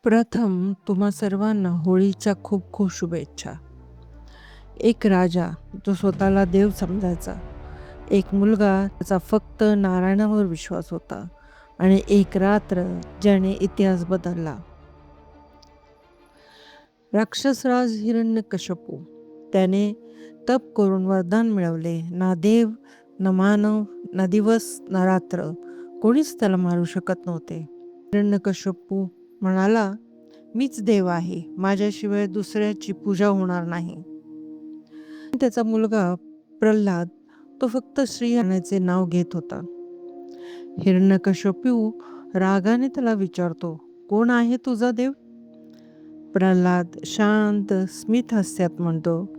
प्रथम तुम्हा सर्वांना होळीच्या खूप खूप शुभेच्छा. एक राजा जो स्वतःला देव समजायचा, एक मुलगा त्याचा फक्त नारायणावर विश्वास होता आणि एक रात्र ज्याने इतिहास बदलला. राक्षसराज हिरण्यकश्यपू त्याने तप करून वरदान मिळवले. ना देव, ना मानव, ना दिवस, ना रात्र कोणीच त्याला मारू शकत नव्हते. हिरण्यकश्यपू म्हणाला, मीच देव आहे, माझ्याशिवाय दुसऱ्याची पूजा होणार नाही. त्याचा मुलगा प्रल्हाद तो फक्त श्रीहरीचे नाव घेत होता. हिरण्यकश्यपू रागाने त्याला विचारतो, कोण आहे तुझा देव? प्रल्हाद शांत स्मित हास्यात म्हणतो,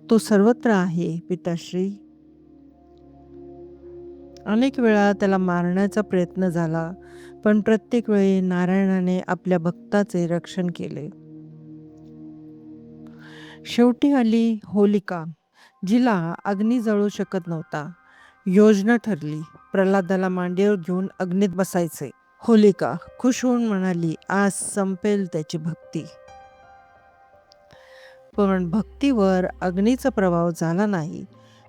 तो सर्वत्र आहे पिताश्री. अनेक वेळा त्याला मारण्याचा प्रयत्न झाला, पण प्रत्येक वेळी नारायणाने आपल्या भक्ताचे रक्षण केले. शेवटी आली होलिका, जिला अग्नी जळू शकत नव्हता. योजना ठरली, प्रल्हादाला मांडीवर घेऊन अग्नीत बसायचे. होलिका खुश होऊन म्हणाली, आज संपेल त्याची भक्ती. पण भक्तीवर अग्नीचा प्रभाव झाला नाही.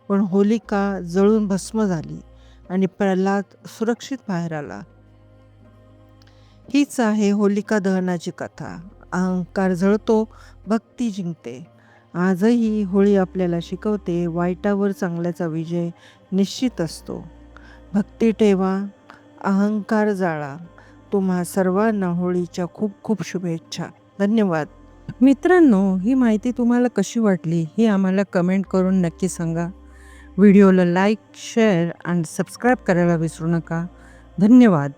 पण होलिका जळून भस्म झाली आणि प्रल्हाद सुरक्षित बाहेर आला. हीच आहे होलिका दहनाची कथा. अहंकार जळतो, भक्ती जिंकते. आजही होळी आपल्याला शिकवते, वाईटावर चांगल्याचा विजय निश्चित असतो. भक्ती ठेवा, अहंकार जाळा. तुम्हा सर्वांना होळीच्या खूप खूप शुभेच्छा. धन्यवाद. मित्रांनो, ही माहिती तुम्हाला कशी वाटली हे आम्हाला कमेंट करून नक्की सांगा. व्हिडिओला लाईक, शेअर आणि सबस्क्राईब करायला विसरू नका. धन्यवाद.